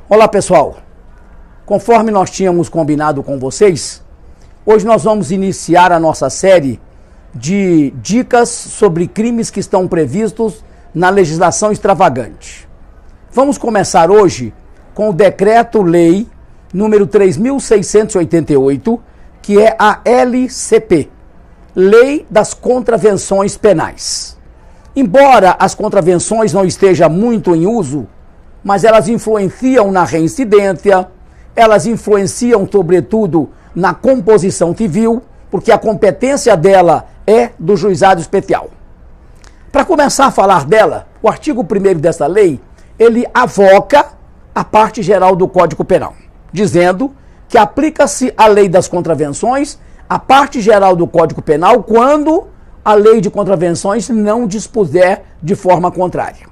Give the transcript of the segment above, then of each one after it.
Olá pessoal, conforme nós tínhamos combinado com vocês, hoje nós vamos iniciar a nossa série de dicas sobre crimes que estão previstos na legislação extravagante. Vamos começar hoje com o Decreto-Lei número 3.688, que é a LCP, Lei das Contravenções Penais. Embora as contravenções não estejam muito em uso, mas elas influenciam na reincidência, elas influenciam sobretudo na composição civil, porque a competência dela é do juizado especial. Para começar a falar dela, o artigo 1º dessa lei, ele avoca a parte geral do Código Penal, dizendo que aplica-se a lei das contravenções, a parte geral do Código Penal, quando a lei de contravenções não dispuser de forma contrária.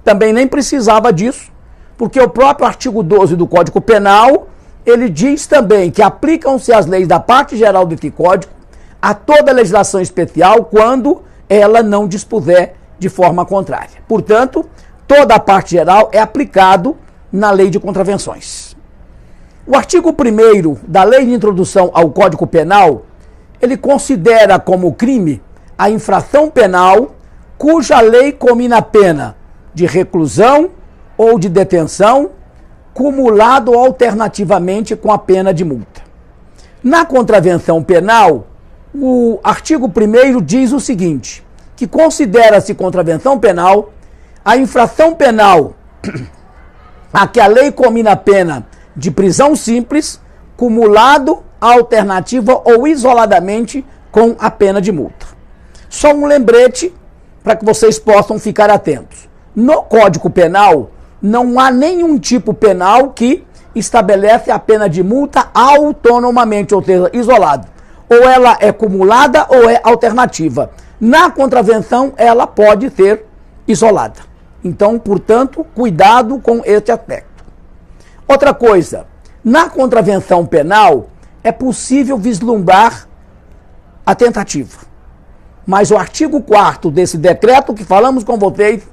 Também nem precisava disso, porque o próprio artigo 12 do Código Penal, ele diz também que aplicam-se as leis da parte geral desse Código a toda a legislação especial quando ela não dispuser de forma contrária. Portanto, toda a parte geral é aplicado na lei de contravenções. O artigo 1º da Lei de Introdução ao Código Penal, ele considera como crime a infração penal cuja lei comina a pena de reclusão ou de detenção, cumulado alternativamente com a pena de multa. Na contravenção penal, o artigo 1º diz o seguinte, que considera-se contravenção penal a infração penal a que a lei comina a pena de prisão simples, cumulado, alternativa ou isoladamente com a pena de multa. Só um lembrete para que vocês possam ficar atentos. No Código Penal, não há nenhum tipo penal que estabelece a pena de multa autonomamente, ou seja, isolado. Ou ela é cumulada ou é alternativa. Na contravenção, ela pode ser isolada. Então, portanto, cuidado com esse aspecto. Outra coisa, na contravenção penal, é possível vislumbrar a tentativa. Mas o artigo 4º desse decreto que falamos com vocês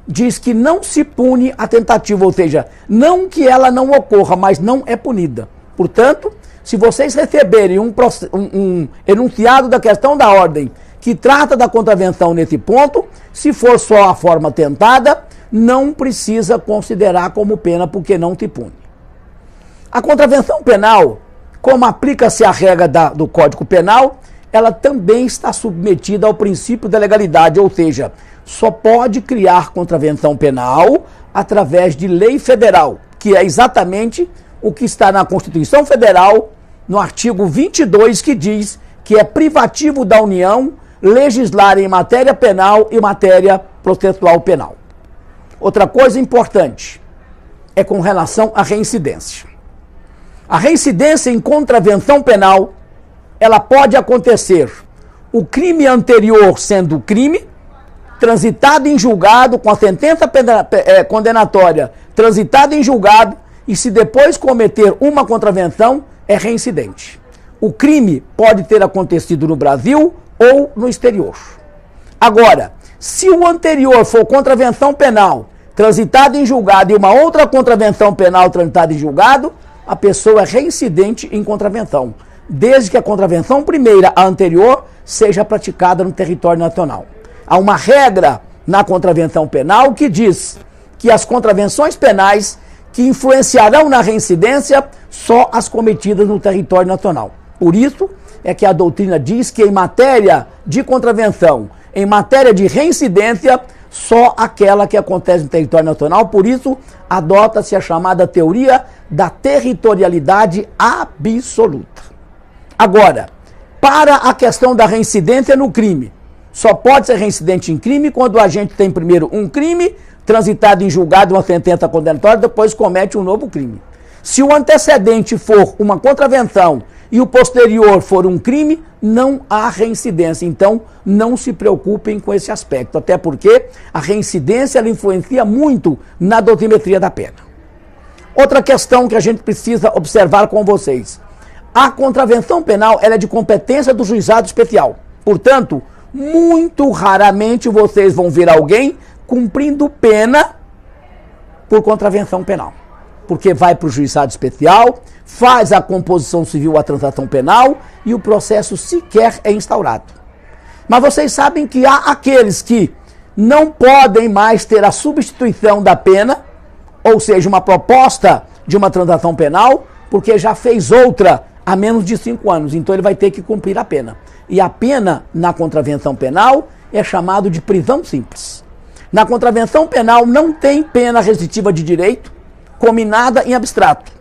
diz que não se pune a tentativa, ou seja, não que ela não ocorra, mas não é punida. Portanto, se vocês receberem um enunciado da questão da ordem que trata da contravenção nesse ponto, se for só a forma tentada, não precisa considerar como pena, porque não se pune. A contravenção penal, como aplica-se a regra do Código Penal, ela também está submetida ao princípio da legalidade, ou seja, só pode criar contravenção penal através de lei federal, que é exatamente o que está na Constituição Federal, no artigo 22, que diz que é privativo da União legislar em matéria penal e matéria processual penal. Outra coisa importante é com relação à reincidência. A reincidência em contravenção penal, ela pode acontecer o crime anterior sendo crime, transitado em julgado, com a sentença condenatória transitada em julgado, e se depois cometer uma contravenção, é reincidente. O crime pode ter acontecido no Brasil ou no exterior. Agora, se o anterior for contravenção penal transitada em julgado e uma outra contravenção penal transitada em julgado, a pessoa é reincidente em contravenção, desde que a contravenção primeira, a anterior, seja praticada no território nacional. Há uma regra na contravenção penal que diz que as contravenções penais que influenciarão na reincidência só as cometidas no território nacional. Por isso é que a doutrina diz que em matéria de contravenção, em matéria de reincidência, só aquela que acontece no território nacional. Por isso, adota-se a chamada teoria da territorialidade absoluta. Agora, para a questão da reincidência no crime, só pode ser reincidente em crime quando o agente tem primeiro um crime, transitado em julgado, uma sentença condenatória, depois comete um novo crime. Se o antecedente for uma contravenção e o posterior for um crime, não há reincidência. Então, não se preocupem com esse aspecto, até porque a reincidência ela influencia muito na dosimetria da pena. Outra questão que a gente precisa observar com vocês. A contravenção penal ela é de competência do juizado especial. Portanto, muito raramente vocês vão ver alguém cumprindo pena por contravenção penal. porque vai para o juizado especial, faz a composição civil, a transação penal e o processo sequer é instaurado. Mas vocês sabem que há aqueles que não podem mais ter a substituição da pena, ou seja, uma proposta de uma transação penal, porque já fez outra há menos de 5 anos, então ele vai ter que cumprir a pena. E a pena na contravenção penal é chamado de prisão simples. Na contravenção penal não tem pena restritiva de direito, combinada em abstrato.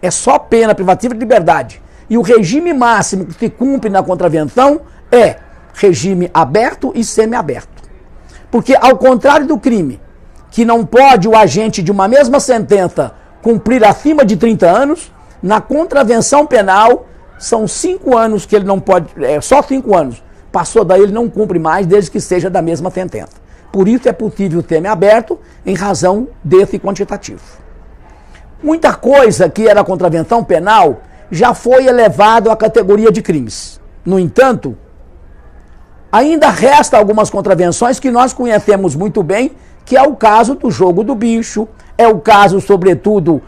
É só pena privativa de liberdade. E o regime máximo que se cumpre na contravenção é regime aberto e semiaberto. Porque ao contrário do crime, que não pode o agente de uma mesma sentença cumprir acima de 30 anos, na contravenção penal são 5 anos que ele não pode, só 5 anos. Passou daí ele não cumpre mais, desde que seja da mesma sentença. Por isso é possível o semiaberto em razão desse quantitativo. Muita coisa que era contravenção penal já foi elevado à categoria de crimes. No entanto, ainda resta algumas contravenções que nós conhecemos muito bem, que é o caso do jogo do bicho, é o caso, sobretudo,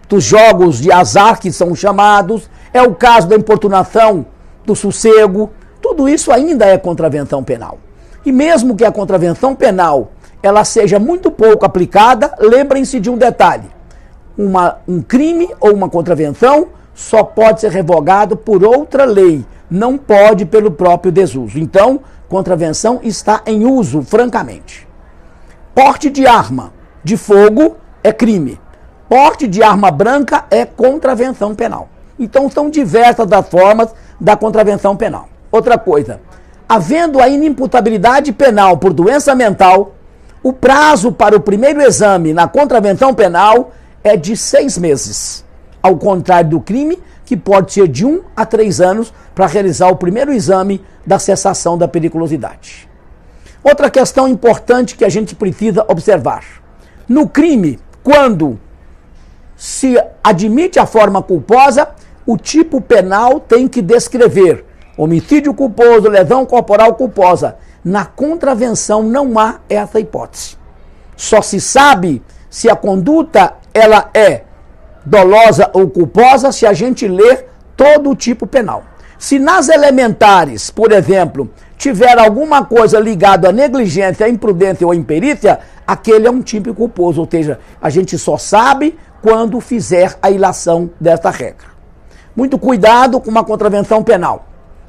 dos jogos de azar, que são chamados, é o caso da importunação, do sossego. Tudo isso ainda é contravenção penal. E mesmo que a contravenção penal ela seja muito pouco aplicada, lembrem-se de um detalhe. Um crime ou uma contravenção só pode ser revogado por outra lei, não pode pelo próprio desuso. Então, contravenção está em uso, francamente. Porte de arma de fogo é crime. Porte de arma branca é contravenção penal. Então, são diversas as formas da contravenção penal. Outra coisa, havendo a inimputabilidade penal por doença mental, o prazo para o primeiro exame na contravenção penal é de 6 meses. Ao contrário do crime, que pode ser de 1 a 3 anos para realizar o primeiro exame da cessação da periculosidade. Outra questão importante que a gente precisa observar. No crime, quando se admite a forma culposa, o tipo penal tem que descrever homicídio culposo, lesão corporal culposa. Na contravenção não há essa hipótese. Só se sabe se a conduta ela é dolosa ou culposa se a gente ler todo o tipo penal. Se nas elementares, por exemplo, tiver alguma coisa ligada à negligência, à imprudência ou à imperícia, aquele é um tipo culposo, ou seja, a gente só sabe quando fizer a ilação dessa regra. Muito cuidado com uma contravenção penal,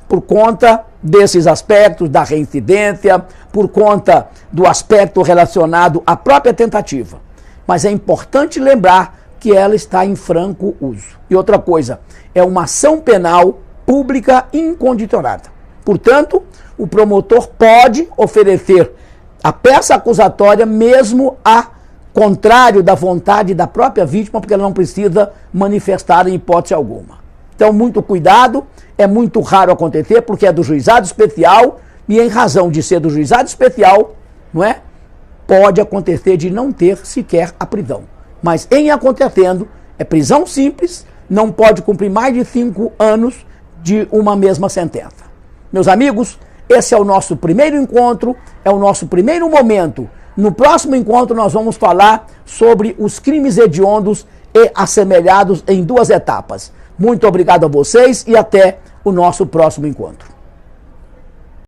por conta desses aspectos da reincidência, por conta do aspecto relacionado à própria tentativa. Mas é importante lembrar que ela está em franco uso. E outra coisa, é uma ação penal pública incondicionada. Portanto, o promotor pode oferecer a peça acusatória mesmo a contrário da vontade da própria vítima, porque ela não precisa manifestar em hipótese alguma. Então, muito cuidado, é muito raro acontecer, porque é do juizado especial, e em razão de ser do juizado especial, não é? Pode acontecer de não ter sequer a prisão. Mas em acontecendo, é prisão simples, não pode cumprir mais de 5 anos de uma mesma sentença. Meus amigos, esse é o nosso primeiro encontro, é o nosso primeiro momento. No próximo encontro nós vamos falar sobre os crimes hediondos e assemelhados em 2 etapas. Muito obrigado a vocês e até o nosso próximo encontro.